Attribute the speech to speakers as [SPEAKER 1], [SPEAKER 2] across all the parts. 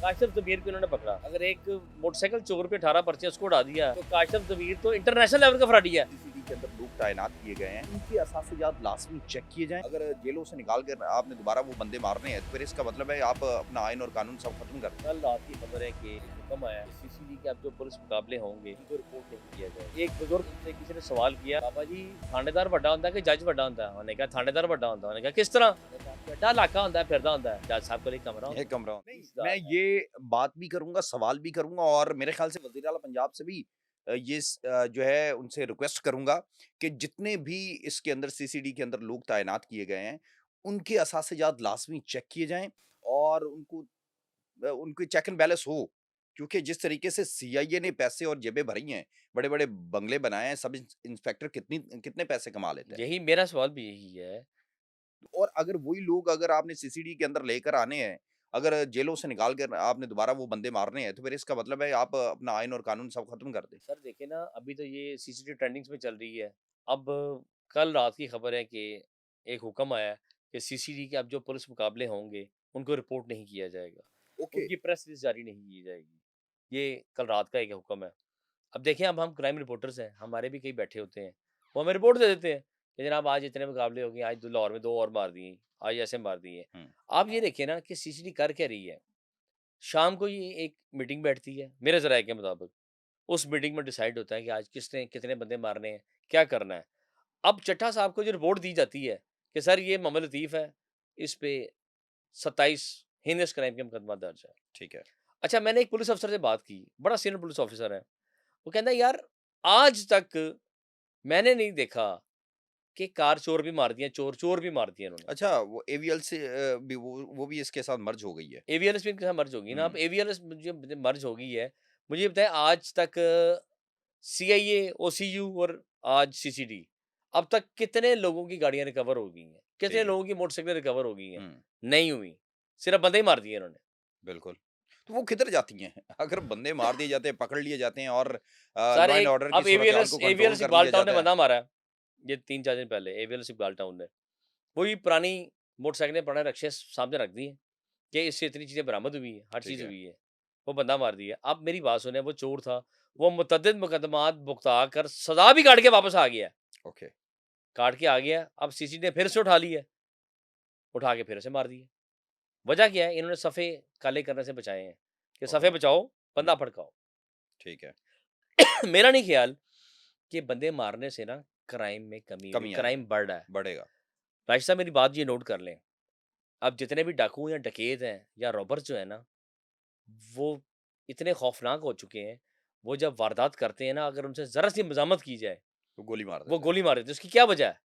[SPEAKER 1] काशिफ ज़मीर को इन्होंने पकड़ा। अगर एक मोटरसाइकिल चोर पे 18 पर्चे उसको उड़ा दिया तो काशिफ ज़मीर तो इंटरनेशनल लेवल का फ्रॉडी है।
[SPEAKER 2] सीसीडी के अंदर लोग तैनात किए गए हैं, उनके असासियात लाजमी चेक किए जाएं। अगर जेलों से निकाल कर आपने दोबारा वो बंदे मारने हैं तो फिर इसका मतलब है आप अपना आइन और कानून सब खत्म कर दें।
[SPEAKER 1] कल रात की खबर है कि हुक्म आया सीसीडी के अब जो पुलिस मुकाबले होंगे उनको रिपोर्ट नहीं किया जाए। एक बुजुर्ग से किसी ने सवाल किया, बाबा जी थानेदार बड़ा होता है कि जज बड़ा होता है? उन्होंने कहा थानेदार बड़ा होता है। उन्होंने कहा किस तरह? बड़ा इलाका होता है, फिरदा होता है। जज साहब को एक कमरा
[SPEAKER 2] ये कमरा नहीं,
[SPEAKER 1] होता
[SPEAKER 2] मैं
[SPEAKER 1] है।
[SPEAKER 2] ये बात भी करूंगा, सवाल भी करूंगा और मेरे ख्याल से वज़ीर आला पंजाब से भी जो है उनसे रिक्वेस्ट करूंगा कि जितने भी इसके अंदर सीसीडी के अंदर लोग तैनात किए गए हैं, उनके असासियात लाजमी चेक किए जाएं और उनकी चेक एंड बैलेंस हो। क्योंकि जिस तरीके से सीआईए ने पैसे और जेबें भरी हैं, बड़े-बड़े बंगले बनाए हैं, सब इंस्पेक्टर कितने पैसे कमा लेते हैं।
[SPEAKER 1] यही मेरा सवाल भी यही है।
[SPEAKER 2] और अगर वही लोग अगर आपने सीसीडी के अंदर लेकर आने हैं, अगर जेलों से निकाल कर आपने दोबारा वो बंदे मारने हैं, तो फिर इसका मतलब है आप अपना आइन और कानून सब खत्म कर दें।
[SPEAKER 1] सर देखिए ना, अभी तो ये सीसीटीवी ट्रेंडिंग्स में चल रही है। अब कल रात की खबर है कि एक हुक्म आया है कि सीसीडी के अब जो पुलिस मुकाबले होंगे, उनको रिपोर्ट नहीं किया जाएगा।
[SPEAKER 2] ओके।
[SPEAKER 1] उनकी प्रेस रिलीज़ जारी नहीं की जाएगी। ये कल रात का एक हुक्म है। अब देखें, अब हम क्राइम रिपोर्टर्स हैं, हमारे भी कई बैठे होते हैं। वो हमें रिपोर्ट दे देते हैं कि जनाब आज इतने मुकाबले हो गए, आज लाहौर में 2 और मार दिए, आज ऐसे मार दिए।
[SPEAKER 2] हुँ,
[SPEAKER 1] आप ये देखिए ना कि सीसीडी कर क्या रही है। शाम को ये एक मीटिंग बैठती है, मेरे ज़राए के मुताबिक। उस मीटिंग में डिसाइड होता है कि आज किसने कितने बंदे मारने हैं, क्या करना है। अब चट्टा साहब को जो रिपोर्ट दी जाती है कि सर ये मोहम्मद लतीफ़ है, इस पे 27 हीनस क्राइम का मुकदमा दर्ज है।
[SPEAKER 2] ठीक है।
[SPEAKER 1] अच्छा, मैंने एक पुलिस अफ़सर से बात की, बड़ा सीनियर पुलिस ऑफ़िसर है। वो कहता है यार आज तक मैंने नहीं देखा कि कार चोर भी मार दिए, चोर भी मार दिए इन्होंने।
[SPEAKER 2] अच्छा, वो एवीएल से भी वो भी इसके साथ मर्ज हो गई है।
[SPEAKER 1] एवीएलएस भी इनके साथ मर्ज होगी ना। अब
[SPEAKER 2] हुँ,
[SPEAKER 1] एवीएलएस मुझे मुझे मर्ज हो गई है। मुझे ये बताएँ आज तक सीआईए, ओसीयू और आज सीसीडी अब तक कितने लोगों की गाड़ियाँ रिकवर हो गई हैं? कितने
[SPEAKER 2] ठीक है।
[SPEAKER 1] लोगों की मोटरसाइकिल रिकवर हो गई हैं?
[SPEAKER 2] हुँ,
[SPEAKER 1] नहीं हुई। सिर्फ़ बंदे ही मार दिए इन्होंने।
[SPEAKER 2] बिल्कुल। तो वो किधर जाती हैं? अगर बंदे मार दिए जाते हैं, पकड़ लिए जाते हैं और
[SPEAKER 1] सर
[SPEAKER 2] लॉ एंड
[SPEAKER 1] एक
[SPEAKER 2] ऑर्डर की
[SPEAKER 1] अब
[SPEAKER 2] सूरत-हाल
[SPEAKER 1] एवीएलएस
[SPEAKER 2] को कंट्रोल
[SPEAKER 1] एवीएलएस
[SPEAKER 2] कर
[SPEAKER 1] इकबाल
[SPEAKER 2] लिया
[SPEAKER 1] टाउन ने
[SPEAKER 2] जाता है।
[SPEAKER 1] बंदा मारा है। ये 3-4 दिन पहले एवीएलएस इकबाल टाउन ने। वही पुरानी मोटरसाइकिलें पड़े रखे सामने रख दी हैं कि इससे इतनी चीज़ें बरामद हुई हैं, हर
[SPEAKER 2] ठीक
[SPEAKER 1] चीज़
[SPEAKER 2] है।
[SPEAKER 1] हुई है। वो बंदा मार दिया। अब मेरी बात सुने, वो चोर था, वो मुतअद्दिद मुकदमात भुगता कर सज़ा भी काट के वापस आ गया है।
[SPEAKER 2] ओके।
[SPEAKER 1] काट के आ गया, अब सीसी ने फिर से उठा लिया है, उठा के फिर से मार दिया। वजह क्या है? इन्होंने सफ़े काले करने से बचाए हैं कि सफ़े
[SPEAKER 2] ओके।
[SPEAKER 1] बचाओ, बंदा
[SPEAKER 2] हुँ,
[SPEAKER 1] भड़काओ।
[SPEAKER 2] ठीक है।
[SPEAKER 1] मेरा नहीं ख्याल कि बंदे मारने से ना क्राइम में कमी हुई,
[SPEAKER 2] कमी आई है,
[SPEAKER 1] क्राइम बढ़ रहा है।
[SPEAKER 2] बढ़ेगा।
[SPEAKER 1] राशिद साहब मेरी बात ये नोट कर लें, अब जितने भी डाकू या डकैत हैं या रॉबर्स जो है ना, वो इतने खौफनाक हो चुके हैं, वो जब वारदात करते हैं ना, अगर उनसे ज़रा सी मज़ामत की जाए,
[SPEAKER 2] तो गोली मार
[SPEAKER 1] वो
[SPEAKER 2] देते हैं।
[SPEAKER 1] गोली मार देते हैं। उसकी क्या वजह है?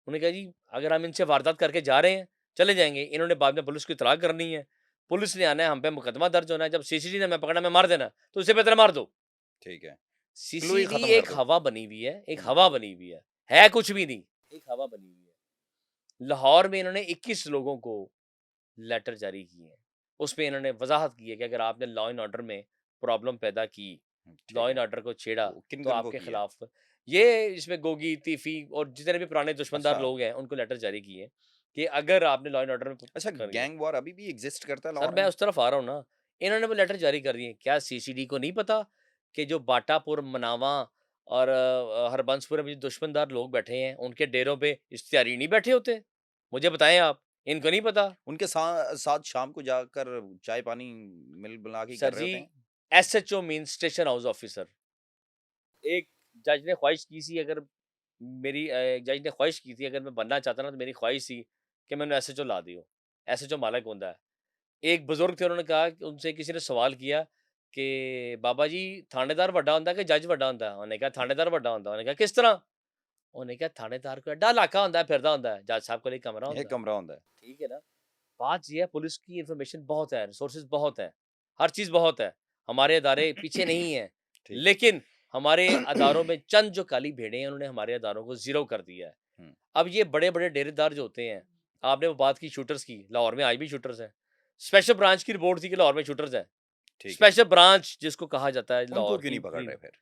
[SPEAKER 1] उन्होंने कहा जी अगर हम इनसे वारदात करके जा रहे हैं, चले जाएँगे। इन्होंने बाद में पुलिस को इत्तला करनी है, पुलिस ने आना है, हम पे मुकदमा दर्ज होना है, जब सीसीडी ने हमें पकड़ा, हमें मार देना, तो इससे बेहतर मार दो।
[SPEAKER 2] ठीक है। क्लू ही
[SPEAKER 1] सीसीडी
[SPEAKER 2] खत्म कर
[SPEAKER 1] एक
[SPEAKER 2] दो।
[SPEAKER 1] हवा बनी हुई है, एक
[SPEAKER 2] हुँ,
[SPEAKER 1] हवा बनी हुई है कुछ भी नहीं, एक हवा बनी हुई है। लाहौर में इन्होंने 21 लोगों को लेटर जारी किए हैं। उसमें इन्होंने वज़ाहत की है कि अगर आपने लॉ एंड ऑर्डर में प्रॉब्लम पैदा की,
[SPEAKER 2] ठीक
[SPEAKER 1] लॉ
[SPEAKER 2] है।
[SPEAKER 1] एंड ऑर्डर को छेड़ा,
[SPEAKER 2] वो
[SPEAKER 1] तो
[SPEAKER 2] किन-किन को
[SPEAKER 1] आपके
[SPEAKER 2] किया है?
[SPEAKER 1] खिलाफ ये इसमें गोगी, तीफ़ी और जितने भी पुराने दुश्मनदार
[SPEAKER 2] अच्छा,
[SPEAKER 1] लोग हैं, उनको लेटर जारी किए हैं कि अगर आपने लॉ एंड ऑर्डर में
[SPEAKER 2] अच्छा
[SPEAKER 1] करिए।
[SPEAKER 2] गैंग वॉर अभी भी एक्सिस्ट करता है
[SPEAKER 1] सर
[SPEAKER 2] लाहौर
[SPEAKER 1] मैं
[SPEAKER 2] में?
[SPEAKER 1] उस तरफ आ रहा हूँ ना, इन्होंने वो लेटर जारी कर दिए। क्या सीसीडी को नहीं पता कि जो बाटापुर, मनावा और हरबंसपुर में जो दुश्मनदार लोग बैठे हैं, उनके डेरों पे इश्तिहारी नहीं बैठे होते? मुझे बताएँ आप, इनको नहीं पता?
[SPEAKER 2] उनके साथ शाम को जाकर चाय-पानी मिल-मिला के ही कर
[SPEAKER 1] सर
[SPEAKER 2] रहे
[SPEAKER 1] जी,
[SPEAKER 2] होते हैं?
[SPEAKER 1] SHO means station house officer. एक जज ने ख्वाहिश की थी, अगर जज ने ख्वाहिश की थी, अगर मैं बनना चाहता ना, तो मेरी ख्वाहिश थी कि मैंने एसएचओ ला दियो। एसएचओ मालक होता है। एक बुजुर्ग थे, उन्होंने कहा कि उनसे किसी ने सवाल किया कि बाबा जी थानेदार बड़ा होंदा कि जज बड़ा होंदा? उन्होंने कहा थानेदार बड़ा होंदा। उन्होंने कहा किस तरह? उन्होंने कहा थानेदार कोई एड्डा इलाका होंदा है, फिरदा होंदा है। जज साहब को एक कमरा
[SPEAKER 2] ये
[SPEAKER 1] होंदा है।
[SPEAKER 2] कमरा होता है।
[SPEAKER 1] ठीक है ना? बात ये है, पुलिस की इन्फॉर्मेशन बहुत है, रिसोर्सेज़ बहुत हैं, हर चीज़ बहुत है। हमारे अदारे पीछे नहीं हैं,
[SPEAKER 2] ठीक है।
[SPEAKER 1] लेकिन हमारे अदारों में चंद जो काली भेड़ें हैं, उन्होंने हमारे अदारों को ज़ीरो कर दिया है।
[SPEAKER 2] हुँ,
[SPEAKER 1] अब ये बड़े-बड़े डेरेदार जो होते हैं, आपने वो बात की शूटर्स की, लाहौर में आज भी शूटर्स हैं। स्पेशल ब्रांच की रिपोर्ट थी कि लाहौर में शूटर्स हैं।
[SPEAKER 2] ठीक है।
[SPEAKER 1] स्पेशल ब्रांच जिसको कहा जाता है
[SPEAKER 2] उनको
[SPEAKER 1] लाहौर
[SPEAKER 2] क्यों
[SPEAKER 1] की
[SPEAKER 2] नहीं पकड़
[SPEAKER 1] ग्रीन।
[SPEAKER 2] रहे फिर?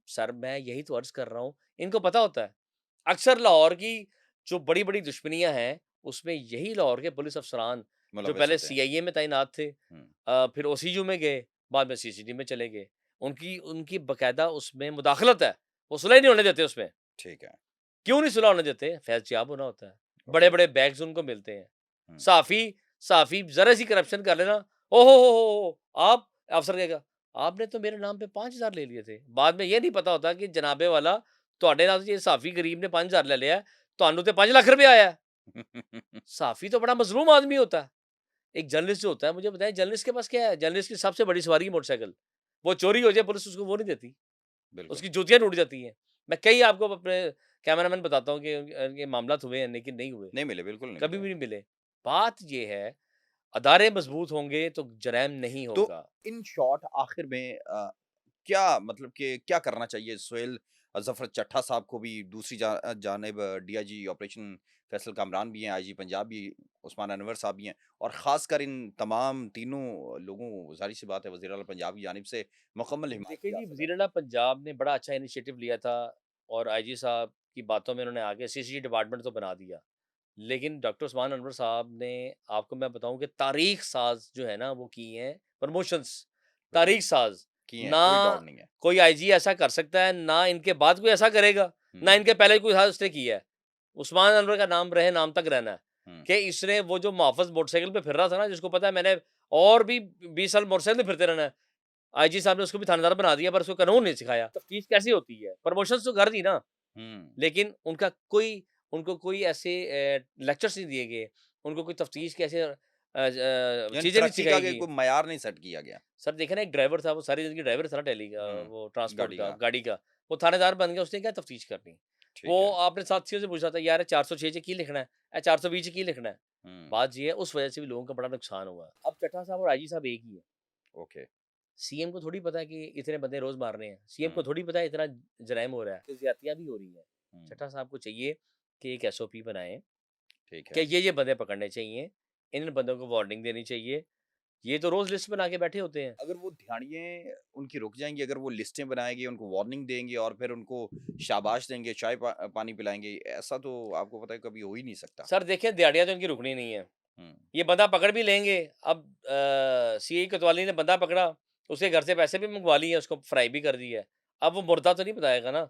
[SPEAKER 1] सर मैं यही तो अर्ज़ कर रहा हूँ, इनको पता होता है। अक्सर लाहौर की जो बड़ी-बड़ी दुश्मनियाँ हैं, उसमें यही लाहौर के पुलिस अफ़सरान जो
[SPEAKER 2] मुलव्वस
[SPEAKER 1] पहले
[SPEAKER 2] होते हैं।
[SPEAKER 1] सीआईए में तैनात थे,
[SPEAKER 2] हुँ,
[SPEAKER 1] फिर ओसीयू में गए, बाद में सीसीडी में चले गए। उनकी उनकी बाकायदा उसमें मुदाखलत है, वो सुलह ही नहीं होने देते उसमें।
[SPEAKER 2] ठीक है।
[SPEAKER 1] क्यों नहीं सुलह होने देते? फैज़याब होना होता है।
[SPEAKER 2] ओके।
[SPEAKER 1] बड़े-बड़े बैग्स उनको मिलते हैं।
[SPEAKER 2] हुँ,
[SPEAKER 1] साफ़ी साफ़ी ज़रा-सी करप्शन कर लेना, ओहो हो! आप अफ़सर कहेगा, आपने तो मेरे नाम पे 5,000 ले लिए थे। बाद में ये नहीं पता होता कि जनाबे वाला ਤੁਹਾਡੇ ਨਾਲ ਜੇ साफ़ी गरीब ने 5,000 ले लिया है, ਤੁਹਾਨੂੰ ਤੇ 5 लाख रुपया आया है। साफ़ी तो बड़ा मज़लूम आदमी होता है। एक जर्नलिस्ट जो होता है, मुझे बताएँ जर्नलिस्ट के पास क्या है? जर्नलिस्ट की सबसे बड़ी सवारी है मोटरसाइकिल। वो चोरी हो जाए पुलिस उसको वो नहीं देती,
[SPEAKER 2] बिल्कुल।
[SPEAKER 1] उसकी जूतियाँ टूट जाती हैं। मैं कई आपको अपने कैमरामैन बताता हूँ कि ये मामलात हुए हैं लेकिन नहीं हुए,
[SPEAKER 2] नहीं मिले, बिल्कुल नहीं
[SPEAKER 1] कभी
[SPEAKER 2] मिले।
[SPEAKER 1] भी नहीं मिले। बात ये है, अदारे मज़बूत होंगे तो जराइम नहीं
[SPEAKER 2] तो
[SPEAKER 1] होगा।
[SPEAKER 2] इन शॉर्ट आखिर में क्या मतलब कि क्या करना चाहिए सोहेल ज़फ़र चड्ढा साहब को भी दूसरी जानिब डीआईजी ऑपरेशन फैसल कामरान भी हैं, आईजी पंजाब भी उस्मान अनवर साहब भी हैं और ख़ासकर इन तमाम तीनों लोगों को ज़ाहिर-सी बात है वज़ीर आला पंजाब की जानिब से मुकम्मल हिमायत
[SPEAKER 1] देखिए
[SPEAKER 2] की
[SPEAKER 1] जी,
[SPEAKER 2] हासिल है।
[SPEAKER 1] वज़ीर आला पंजाब ने बड़ा अच्छा इनिशिएटिव लिया था और आईजी साहब की बातों में उन्होंने आगे सीसीडी डिपार्टमेंट तो बना दिया। लेकिन डॉक्टर उस्मान अनवर साहब ने, आपको मैं बताऊँ कि तारीख साज़ जो है ना वो की हैं प्रमोशंस,
[SPEAKER 2] बिल्कुल,
[SPEAKER 1] तारीख साज़।
[SPEAKER 2] किए हैं,
[SPEAKER 1] ना
[SPEAKER 2] कोई डाउट नहीं है।
[SPEAKER 1] कोई आईजी ऐसा कर सकता है, ना इनके बाद कोई ऐसा करेगा, ना
[SPEAKER 2] हुँ,
[SPEAKER 1] इनके पहले कोई था उसने किया है। उस्मान अनवर का नाम रहे नाम तक रहना है,
[SPEAKER 2] हुँ,
[SPEAKER 1] कि इसने वो जो मुहफ़्फ़ज़ मोटरसाइकिल पे फिर रहा था ना, जिसको पता है मैंने और भी 20 साल मोटरसाइकिल पे फिरते रहना है। आईजी साहब ने उसको भी थानेदार बना दिया पर उसको कानून नहीं सिखाया। तफ्तीश कैसे होती है? प्रमोशंस तो कर दी ना,
[SPEAKER 2] हुँ।
[SPEAKER 1] लेकिन उनको कोई ऐसे लेक्चर्स नहीं दिए गए, उनको कोई तफ्तीश कैसे
[SPEAKER 2] यानी
[SPEAKER 1] चीज़ें नहीं
[SPEAKER 2] तरक्की का
[SPEAKER 1] सिखाई
[SPEAKER 2] के
[SPEAKER 1] गई।
[SPEAKER 2] कोई मयार नहीं सेट किया गया।
[SPEAKER 1] सर देखें ना, एक ड्राइवर था, वो सारी ज़िंदगी ड्राइवर था ना
[SPEAKER 2] हुँ,
[SPEAKER 1] वो ट्रांसपोर्ट
[SPEAKER 2] गाड़ी
[SPEAKER 1] का,
[SPEAKER 2] का,
[SPEAKER 1] गाड़ी का। वो थानेदार बन गया, उसने क्या तफ्तीश करनी? वो
[SPEAKER 2] ठीक है।
[SPEAKER 1] अपने साथियों से पूछ रहा था, यार 406 च की लिखना है? 420 च की लिखना है?
[SPEAKER 2] हुँ,
[SPEAKER 1] बात ये है, उस वजह से भी लोगों का बड़ा नुकसान हुआ। अब चड्ढा साहब और आईजी साहब एक ही है।
[SPEAKER 2] ओके।
[SPEAKER 1] सीएम को थोड़ी पता है कि इतने बंदे रोज़ मार रहे हैं। सीएम को
[SPEAKER 2] हुँ,
[SPEAKER 1] थोड़ी पता है इतना जराइम हो रहा है, ज़्यादतियाँ भी हो रही हैं।
[SPEAKER 2] हुँ,
[SPEAKER 1] चड्ढा साहब को चाहिए कि एक एसओपी बनाएँ
[SPEAKER 2] ठीक
[SPEAKER 1] कि
[SPEAKER 2] है।
[SPEAKER 1] ये बंदे पकड़ने चाहिए, इन बंदों को वार्निंग देनी चाहिए। ये तो रोज़ लिस्ट बना के बैठे होते हैं।
[SPEAKER 2] अगर वो ध्याड़ियाँ उनकी रुक जाएँगी, अगर वो लिस्टें बनाएँगे, उनको वार्निंग देंगे और फिर उनको शाबाश देंगे, चाय पानी पिलाएँगे, ऐसा तो आपको पता है कभी हो ही नहीं सकता।
[SPEAKER 1] सर देखें, दिहाड़ियाँ तो इनकी रुकनी नहीं है।
[SPEAKER 2] हुँ,
[SPEAKER 1] ये बंदा पकड़ भी लेंगे। अब सीआई कोतवाली ने बंदा पकड़ा, उसके घर से पैसे भी मंगवा लिए, उसको फ्राई भी कर दिया है। अब वो मुर्दा तो नहीं बताएगा ना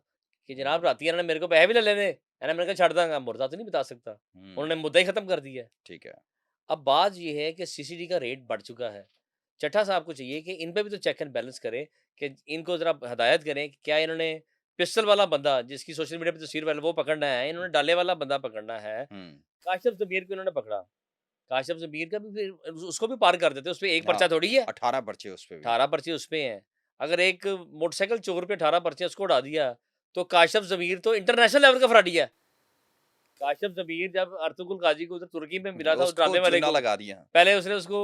[SPEAKER 1] कि जनाब
[SPEAKER 2] हुँ,
[SPEAKER 1] राती इन्होंने मेरे को पैसे भी ले लेने, मैंने कहा छੱਡ दांगा, मुर्दा तो नहीं बता सकता।
[SPEAKER 2] हुँ,
[SPEAKER 1] उन्होंने मुद्दा ही खत्म कर दिया है।
[SPEAKER 2] ठीक है।
[SPEAKER 1] अब बात ये है कि सीसीडी का रेट बढ़ चुका है। चड्ढा साहब को चाहिए कि इन पे भी तो चेक एंड बैलेंस करें, कि इनको ज़रा हदायत करें कि क्या इन्होंने पिस्टल वाला बंदा जिसकी सोशल मीडिया पे तस्वीर वायरल, वो पकड़ना है, इन्होंने डाले वाला बंदा पकड़ना है।
[SPEAKER 2] हुँ,
[SPEAKER 1] काशिफ़ ज़मीर को इन्होंने पकड़ा। काशिफ़ ज़मीर का भी फिर उसको भी पार कर देते, उसपे एक
[SPEAKER 2] हाँ,
[SPEAKER 1] पर्चा थोड़ी है,
[SPEAKER 2] 18 पर्चे उस पे भी।
[SPEAKER 1] 18 पर्चे उसपे हैं। अगर एक मोटरसाइकिल चोर पे 18 पर्चे उसको उड़ा दिया, तो काशिफ़ ज़मीर तो इंटरनेशनल लेवल का फ्रॉडी है। काशिफ़ ज़मीर जब अर्तुगरुल गाज़ी को उधर तुर्की में मिला था उस
[SPEAKER 2] उसको
[SPEAKER 1] ड्रामे वाले
[SPEAKER 2] चूना
[SPEAKER 1] को,
[SPEAKER 2] लगा दिया।
[SPEAKER 1] पहले उसने उसको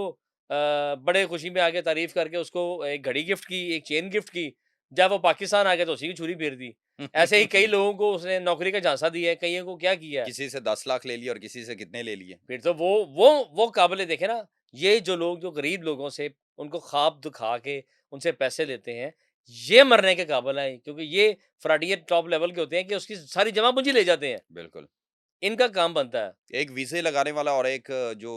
[SPEAKER 1] बड़े खुशी में आके तारीफ़ करके उसको एक घड़ी गिफ्ट की, एक चेन गिफ्ट की। जब वो पाकिस्तान आ गया तो उसी की छुरी फेर दी। ऐसे ही कई लोगों को उसने नौकरी का झांसा दिया है, कइयों को क्या किया है।
[SPEAKER 2] किसी से 10 लाख ले लिए और किसी से कितने ले लिए।
[SPEAKER 1] फिर तो वो काबिल देखे ना, ये जो लोग जो गरीब लोगों से उनको ख्वाब दिखा के उनसे पैसे लेते हैं, ये मरने के काबिल हैं, क्योंकि ये फ्रॉडियर टॉप लेवल के होते हैं कि उसकी सारी जमा पूंजी ले जाते हैं।
[SPEAKER 2] बिल्कुल।
[SPEAKER 1] इनका काम बनता है।
[SPEAKER 2] एक वीज़े लगाने वाला और एक जो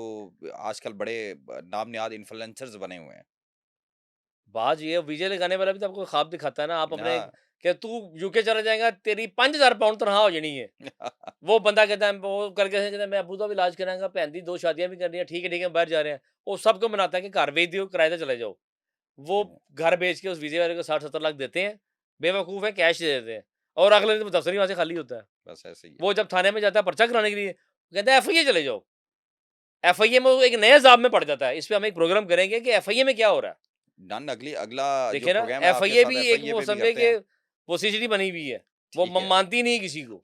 [SPEAKER 2] आजकल बड़े नाम नहाद इन्फ्लुएंसर्स बने हुए हैं।
[SPEAKER 1] बात ये है, वीज़े लगाने वाला भी तो आपको ख्वाब दिखाता है ना, आप अपने
[SPEAKER 2] हाँ।
[SPEAKER 1] कि तू यूके चला जाएगा, तेरी 5,000 पाउंड तनख्वाह हो जानी है। वो बंदा कहता है, वो करके कहता है मैं अबू धाबी इलाज करांगा, भैन दी 2 शादियां भी करनी है, ठीक है बाहर जा रहे हैं। वो सबको मनाता है कि घर भेज दियो, किराए से चले जाओ। वो
[SPEAKER 2] हुँ,
[SPEAKER 1] घर बेच के उस वीज़े वाले को 60-70 लाख देते हैं, बेवकूफ़ है, कैश दे देते हैं और अगले दिन दफ्तर ही वहाँ से खाली होता है।
[SPEAKER 2] बस ऐसे ही है।
[SPEAKER 1] वो जब थाने में जाता है पर्चा कराने के लिए, वो कहता है एफआईए चले जाओ। एफआईए में वो एक नए जाब में पड़ जाता है। इस पे हम एक प्रोग्राम करेंगे कि एफआईए में क्या हो रहा है।
[SPEAKER 2] डन अगला जो
[SPEAKER 1] देखिए ना,
[SPEAKER 2] प्रोग्राम है आपके
[SPEAKER 1] एफआईए
[SPEAKER 2] साथ
[SPEAKER 1] भी एक
[SPEAKER 2] एफआईए
[SPEAKER 1] वो
[SPEAKER 2] पे भी
[SPEAKER 1] समझे
[SPEAKER 2] करते
[SPEAKER 1] कि
[SPEAKER 2] हैं।
[SPEAKER 1] वो सीसीडी बनी हुई है। वो
[SPEAKER 2] ठीक है।
[SPEAKER 1] मानती नहीं किसी को।